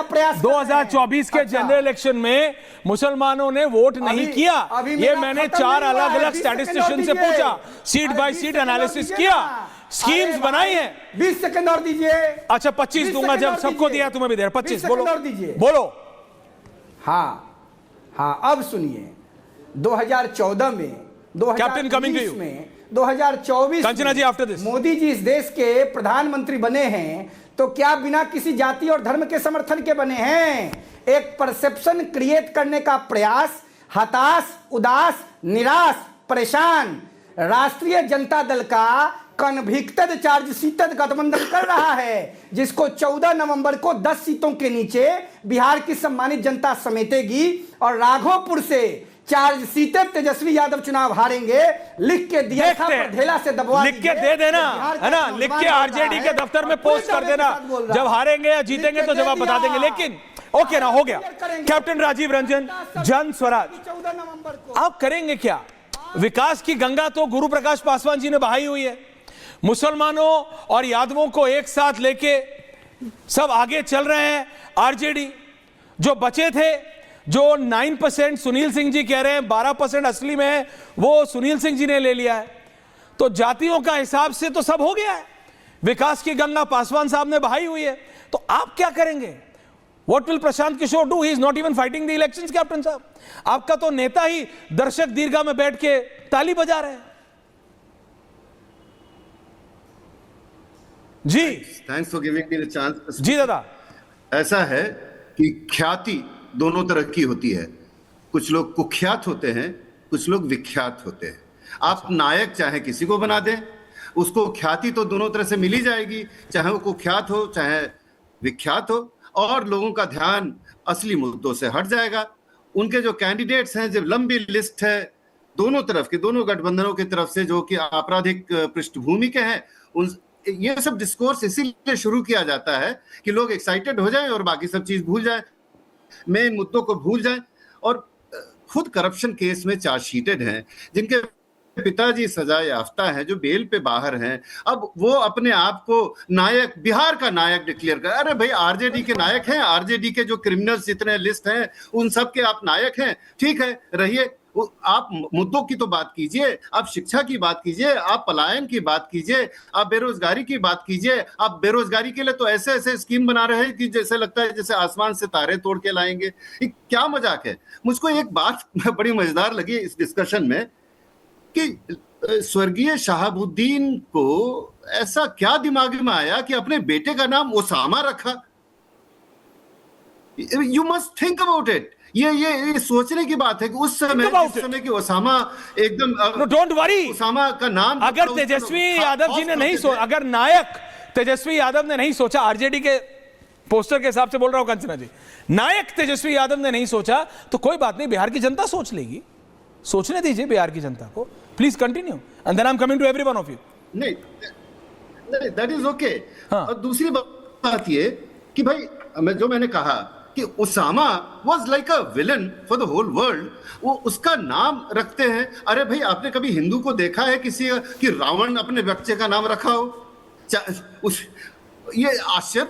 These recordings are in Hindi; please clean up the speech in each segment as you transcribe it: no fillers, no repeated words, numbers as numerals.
प्रयास 2024 के जनरल इलेक्शन में मुसलमानों ने वोट नहीं किया। ये मैंने 4 अलग अलग स्टैटिस्टिशियन से पूछा, सीट बाय सीट एनालिसिस किया, स्कीम्स बनाई है। 20 सेकंड और दीजिए। अच्छा 25 दूंगा, जब सबको दिया तुम्हें भी दे 25। बोलो और दीजिए, बोलो। हाँ अब सुनिए, 2014 में, 2020 में, 2024 कंचना जी आफ्टर दिस, मोदी जी इस देश के प्रधानमंत्री बने हैं तो क्या बिना किसी जाति और धर्म के समर्थन के बने हैं? एक परसेप्शन क्रिएट करने का प्रयास हताश, उदास, निराश, परेशान राष्ट्रीय जनता दल का कन्विक्टेड चार्जशीटेड गठबंधन कर रहा है, जिसको 14 नवंबर को 10 सीटों के नीचे बिहार की सम्मानित जनता समेटेगी और राघोपुर से चार्जशीटेड तेजस्वी यादव चुनाव हारेंगे। लिख के दिया था, ढेला से दबवा लिख के दे देना है ना, लिख के आरजेडी के दफ्तर में पोस्ट कर देना, जब हारेंगे या जीतेंगे तो जवाब बता देंगे। लेकिन ओके ना, हो गया। कैप्टन राजीव रंजन, जन स्वराज, 14 नवंबर को आप करेंगे क्या? विकास की गंगा तो गुरु प्रकाश पासवान जी ने बहाई हुई है, मुसलमानों और यादवों को एक साथ लेके सब आगे चल रहे हैं। आरजेडी जो बचे थे, जो 9% सुनील सिंह जी कह रहे हैं 12% असली में है, वो सुनील सिंह जी ने ले लिया है। तो जातियों का हिसाब से तो सब हो गया है, विकास की गंगा पासवान साहब ने बहाई हुई है। तो आप क्या करेंगे? What will Prashant Kishor do? He is not even fighting the elections, captain साहब। आपका तो नेता ही दर्शक दीर्घा में बैठ के ताली बजा रहे हैं। जी thanks for giving me the chance. जी दादा, ऐसा है कि ख्याति दोनों तरह की होती है। कुछ लोग कुख्यात होते हैं, कुछ लोग विख्यात होते हैं। आप नायक चाहे किसी को बना दें, उसको ख्याति तो दोनों तरह से मिल ही जाएगी, चाहे वो कुख्यात हो चाहे विख्यात हो, और लोगों का ध्यान असली मुद्दों से हट जाएगा। उनके जो कैंडिडेट्स हैं, जब लंबी लिस्ट है दोनों तरफ के, दोनों गठबंधनों की तरफ से, जो कि आपराधिक पृष्ठभूमि के हैं, उन ये सब डिस्कोर्स इसीलिए शुरू किया जाता है कि लोग एक्साइटेड हो जाएं और बाकी सब चीज भूल जाएं, मेन मुद्दों को भूल जाएं। और खुद करप्शन केस में चार्जशीटेड हैं, जिनके पिताजी सजा याफ्ता हैं, जो बेल पे बाहर हैं, अब वो अपने आप को नायक, बिहार का नायक डिक्लेयर कर। अरे भाई, आरजेडी के नायक हैं, आरजेडी के जो क्रिमिनल्स जितने लिस्ट हैं उन सब के आप नायक हैं, ठीक है, रहिए। आप मुद्दों की तो बात कीजिए, आप शिक्षा की बात कीजिए, आप पलायन की बात कीजिए, आप बेरोजगारी की बात कीजिए। आप बेरोजगारी के लिए तो ऐसे ऐसे स्कीम बना रहे हैं कि जैसे लगता है जैसे आसमान से तारे तोड़ के लाएंगे। ये क्या मजाक है? मुझको एक बात बड़ी मजेदार लगी इस डिस्कशन में कि स्वर्गीय शहाबुद्दीन को ऐसा क्या दिमाग में आया कि अपने बेटे का नाम ओसामा रखा। You must think about it. ये सोचने की बात है कि उस समय कि ओसामा एकदम डोंट वरी, ओसामा का नाम अगर तेजस्वी यादव जी ने नहीं सोचा, अगर नायक तेजस्वी यादव ने नहीं सोचा, आरजेडी के पोस्टर के हिसाब से बोल रहा हूं कंचना जी, नायक तेजस्वी यादव ने नहीं सोचा तो कोई बात नहीं, बिहार की जनता सोच लेगी। सोचने दीजिए बिहार की जनता को। Please continue and then I am coming to every one of you. नहीं, दैट इज ओके। और दूसरी बात ये कि भाई, मैंने कहा कि Osama was like a villain for the whole world, वो उसका नाम रखते हैं। अरे भाई, आपने कभी हिंदू को देखा है किसी कि रावण अपने बच्चे का नाम रखा हो? ये आश्चर्य।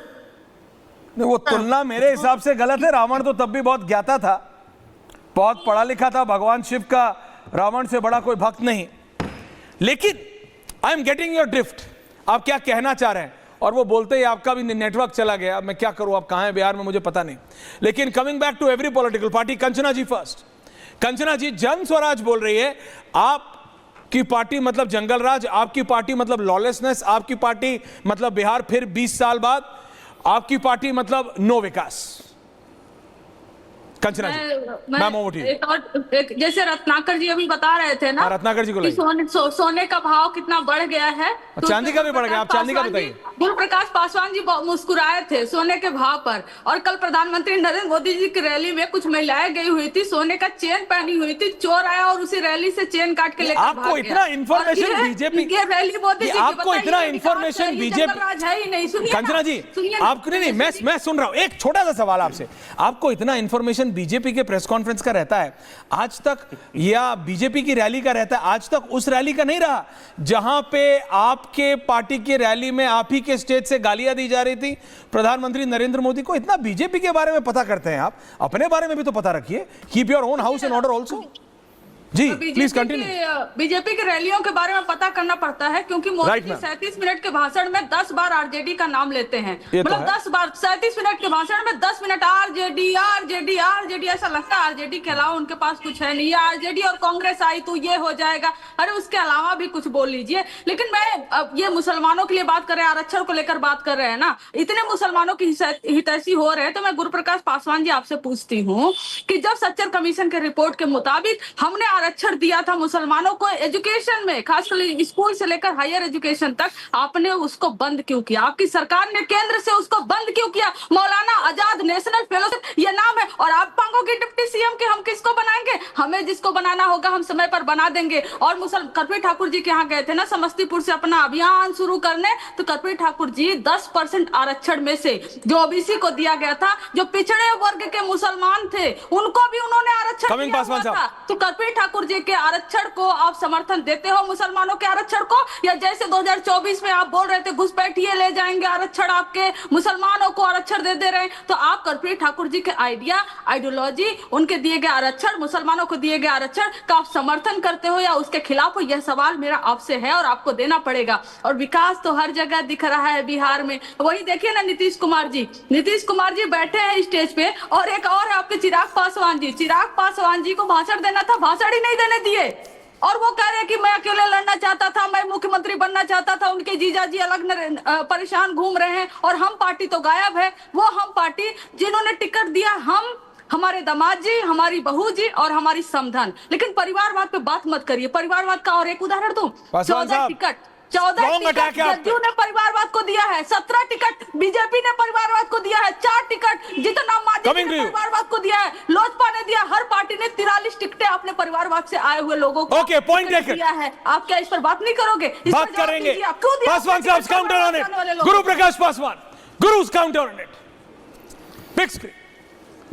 वो तुलना मेरे हिसाब से गलत है। रावण तो तब भी बहुत ज्ञाता था, बहुत पढ़ा लिखा था, भगवान शिव का रावण से बड़ा कोई भक्त नहीं। लेकिन I am getting your drift, आप क्या कहना चाह रहे हैं। और वो बोलते ही आपका भी नेटवर्क चला गया। मैं क्या करूं, आप कहां हैं बिहार में मुझे पता नहीं। लेकिन coming back to every political party, Kanchana ji first. Kanchana ji, Jan Swaraj बोल रही है आपकी पार्टी मतलब जंगल राज, आपकी पार्टी मतलब लॉलेसनेस, आपकी पार्टी मतलब बिहार फिर 20 साल बाद, आपकी पार्टी मतलब नो विकास। Kanchana ji, ma'am over to you. जैसे रत्नाकर जी अभी बता रहे थे ना, रत्नाकर जी को सोने का भाव कितना बढ़ गया है, तो चांदी का भी बढ़ गया। आप चांदी का बताइए। गुरु प्रकाश पासवान जी मुस्कुराए थे सोने के भाव पर। और कल प्रधानमंत्री नरेंद्र मोदी जी की रैली में कुछ महिलाएं गई हुई थी, सोने का चेन पहनी हुई थी, चोर आया और उसी रैली से चेन काट के लेकर भाग गया। आपको इतना information BJP, rally Modi ji, आपको इतना इन्फॉर्मेशन बीजेपी है ही नहीं। सुनिए कंचना जी, आपको नहीं, मैं सुन रहा हूं। एक छोटा सा सवाल आपसे, आपको इतना इन्फॉर्मेशन बीजेपी के प्रेस कॉन्फ्रेंस का रहता है आज तक, या बीजेपी की रैली का रहता है आज तक, उस रैली का नहीं रहा जहां पे आपके पार्टी की रैली में आप ही के स्टेज से गालियां दी जा रही थी प्रधानमंत्री नरेंद्र मोदी को। इतना बीजेपी के बारे में पता करते हैं आप, अपने बारे में भी तो पता रखिए। Keep your own house in order also. जी प्लीज कंटिन्यू। बीजेपी की रैलियों के बारे में पता करना पड़ता है क्योंकि मोदी जी 37 मिनट के भाषण में 10 बार आरजेडी का नाम लेते हैं। मतलब 10 बार 37 मिनट के भाषण में 10 मिनट आरजेडी आरजेडी आरजेडी, ऐसा लगता है आरजेडी के अलावा उनके पास कुछ है नहीं। आरजेडी और कांग्रेस आई तो ये हो जाएगा, अरे उसके अलावा भी कुछ बोल लीजिए। लेकिन मैं ये मुसलमानों के लिए बात कर रहे हैं, आरक्षण को लेकर बात कर रहे हैं ना, इतने मुसलमानों की हितैषी हो रहे हैं, तो मैं गुरु प्रकाश पासवान जी आपसे पूछती हूँ कि जब सच्चर कमीशन के रिपोर्ट के मुताबिक हमने आरक्षण दिया था मुसलमानों को एजुकेशन में, खासकर स्कूल से लेकर हायर एजुकेशन तक, आपने उसको बंद क्यों किया? आपकी सरकार ने केंद्र से उसको बंद क्यों किया? मौलाना आजाद नेशनल फेलोशिप ये नाम है, और आप मांगोगे डिप्टी सीएम के हम किसको बनाएंगे? हमें जिसको बनाना होगा हम समय पर बना देंगे। और कर्पूरी ठाकुर जी के यहाँ गए थे ना समस्तीपुर से अपना अभियान शुरू करने, तो कर्पूरी ठाकुर जी 10% आरक्षण में से जो ओबीसी को दिया गया था, जो पिछड़े वर्ग के मुसलमान थे, उनको भी उन्होंने आरक्षण दिया हुआ था। तो कर्पूरी ठाकुर जी के आरक्षण को आप समर्थन देते हो, मुसलमानों के आरक्षण को? या जैसे 2024 में आप बोल रहे थे घुसपैठिए ले जाएंगे आरक्षण, आपके मुसलमानों को आरक्षण दे रहे हैं, तो आप कर्पूरी ठाकुर जी के आइडिया आइडियोलॉजी, उनके दिए गए आरक्षण, मुसलमानों को दिए गए आरक्षण का आप समर्थन करते हो या उसके खिलाफ हो? यह सवाल मेरा आपसे है और आपको देना पड़ेगा। और विकास तो हर जगह दिख रहा है बिहार में, वही देखिए ना नीतीश कुमार जी बैठे हैं स्टेज पे, और एक और है आपके चिराग पासवान जी को भाषण देना था, भाषण ही नहीं देने दिए, और वो कह रहे हैं कि मैं अकेले लड़ना चाहता था, मैं मुख्यमंत्री बनना चाहता था, उनके जीजा जी अलग परेशान घूम रहे हैं, और हम पार्टी तो गायब है। वो हम पार्टी जिन्होंने टिकट दिया, हम, हमारे दामाद जी, हमारी बहू जी और हमारी समधन। लेकिन परिवारवाद पे बात मत करिए। परिवारवाद का और एक उदाहरण दूं, 14 टिकट जदयू ने परिवारवाद को दिया है, 17 टिकट बीजेपी ने परिवारवाद को दिया है, 4 टिकट जितना मादी ने परिवारवाद को दिया है, लोजपा ने दिया, हर पार्टी ने 43 टिकटें अपने परिवारवाद से आए हुए लोगों को दिया है। आप क्या इस पर बात नहीं करोगे? बात करेंगे। पासवान साहब counter on it. Guru Prakash Paswan, गुरुज counter on it. Big screen.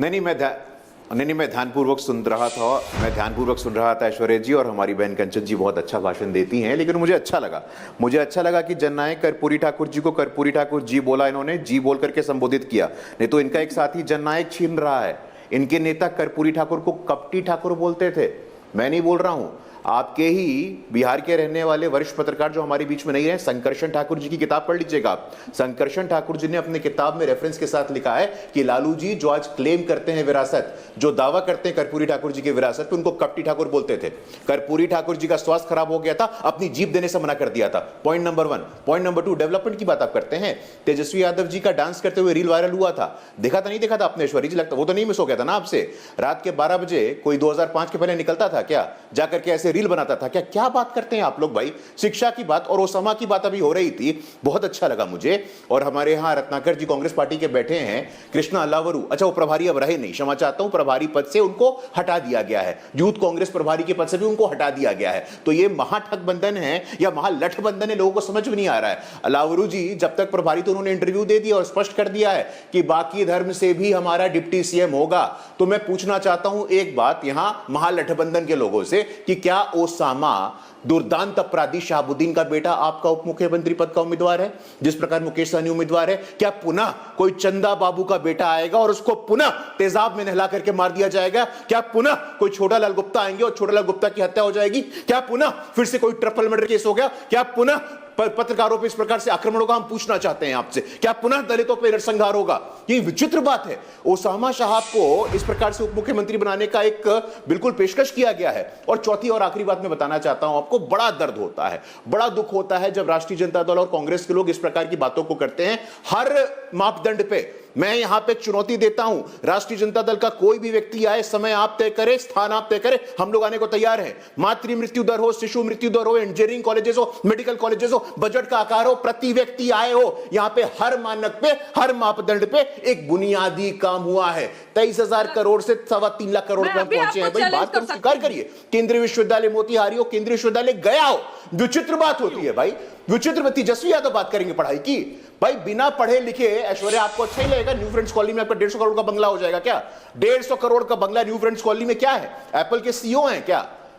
नहीं, मैं ध्यानपूर्वक सुन रहा था ऐश्वर्या जी, और हमारी बहन कंचन जी बहुत अच्छा भाषण देती हैं। लेकिन मुझे अच्छा लगा कि जननायक कर्पूरी ठाकुर जी को कर्पूरी ठाकुर जी बोला, इन्होंने जी बोल करके संबोधित किया। नहीं तो इनका एक साथी जननायक छीन रहा है। इनके नेता कर्पूरी ठाकुर को कपटी ठाकुर बोलते थे। मैं नहीं बोल रहा हूं, आपके ही बिहार के रहने वाले वरिष्ठ पत्रकार जो हमारे बीच में नहीं रहे, संकर्षण ठाकुर जी की किताब पढ़ लीजिएगा आप। संकर्षण ठाकुर जी ने अपने किताब में रेफरेंस के साथ लिखा है कि लालू जी जो आज क्लेम करते हैं विरासत, जो दावा करते हैं कर्पूरी ठाकुर जी की विरासत पे, उनको कपटी ठाकुर बोलते थे। कर्पूरी ठाकुर जी का स्वास्थ्य खराब हो गया था, अपनी जीप देने से मना कर दिया था। Point number 1। Point number 2, development की बात आप करते हैं। तेजस्वी यादव जी का डांस करते हुए रील वायरल हुआ था, देखा था नहीं देखा था आपने ऐश्वर्या जी? लगता वो तो नहीं मिस हो गया था ना आपसे? रात के 12 बजे कोई 2005 के पहले निकलता था क्या, जाकर के ऐसे रील बनाता था क्या? क्या बात करते हैं आप लोग भाई? शिक्षा की बात और ओसामा की बात अभी हो रही थी, बहुत अच्छा लगा मुझे। और हमारे यहाँ रत्नाकर जी कांग्रेस पार्टी के बैठे हैं, कृष्णा अल्लावरू, अच्छा वो प्रभारी अब रहे नहीं, क्षमा चाहता हूं, प्रभारी पद से उनको हटा दिया गया है, यूथ कांग्रेस प्रभारी के पद से भी उनको हटा दिया गया है। तो ये महाठगबंधन है या महालठबंधन है, लोगों को समझ में नहीं आ रहा है। अल्लावरू जी जब तक प्रभारी, तो उन्होंने इंटरव्यू दे दिया और स्पष्ट कर दिया है कि बाकी धर्म से भी हमारा डिप्टी सीएम होगा। तो मैं पूछना चाहता हूं एक बात यहां महालठबंधन के लोगों से कि क्या ओसामा दुर्दांत अपराधी शहाबुद्दीन का बेटा आपका उप मुख्यमंत्री पद का उम्मीदवार है, जिस प्रकार मुकेश सहनी उम्मीदवार है? क्या पुनः कोई चंदा बाबू का बेटा आएगा और उसको पुनः तेजाब में नहला करके मार दिया जाएगा? क्या पुनः कोई छोटालाल गुप्ता आएंगे और छोटालाल गुप्ता की हत्या हो जाएगी? क्या पुनः फिर से कोई ट्रिपल मर्डर केस हो गया? क्या पुनः पत्रकारों पर इस प्रकार से आक्रमण होगा? हम पूछना चाहते हैं आपसे, क्या पुनः दलितों पर नरसंहार होगा? ये विचित्र बात है। ओसामा साहब को इस प्रकार से उप मुख्यमंत्री बनाने का एक बिल्कुल पेशकश किया गया है। और चौथी और आखिरी बात मैं बताना चाहता हूं आपको, बड़ा दर्द होता है, बड़ा दुख होता है जब राष्ट्रीय जनता दल और कांग्रेस के लोग इस प्रकार की बातों को करते हैं हर मापदंड पे। मैं यहां पे चुनौती देता हूं, राष्ट्रीय जनता दल का कोई भी व्यक्ति आए, समय आप तय करें, स्थान आप तय करें, हम लोग आने को तैयार हैं। मातृ मृत्यु दर हो, शिशु मृत्यु दर हो, इंजीनियरिंग कॉलेजेस हो, मेडिकल कॉलेजेस हो, बजट का आकार हो, प्रति व्यक्ति आए हो, यहां पे हर मानक पे, हर मापदंड पे एक बुनियादी काम हुआ है। 23,000 करोड़ से 3.25 लाख करोड़ में पहुंचे हैं भाई। बात को स्वीकार करिए। केंद्रीय विश्वविद्यालय मोतिहारी हो, केंद्रीय विश्वविद्यालय गया हो, विचित्र बात होती है भाई, विचित्र। तेजस्वी यादव बात करेंगे पढ़ाई की, भाई बिना पढ़े लिखे, ऐश्वर्या आपको अच्छा ही लगेगा जाएगा? न्यू फ्रेंड्स कॉलोनी में आपका 150 करोड़ का बंगला हो जाएगा क्या? 150 करोड़ का बंगला न्यू फ्रेंड्स कॉलोनी में क्या है? एप्पल के सीईओ हैं क्या?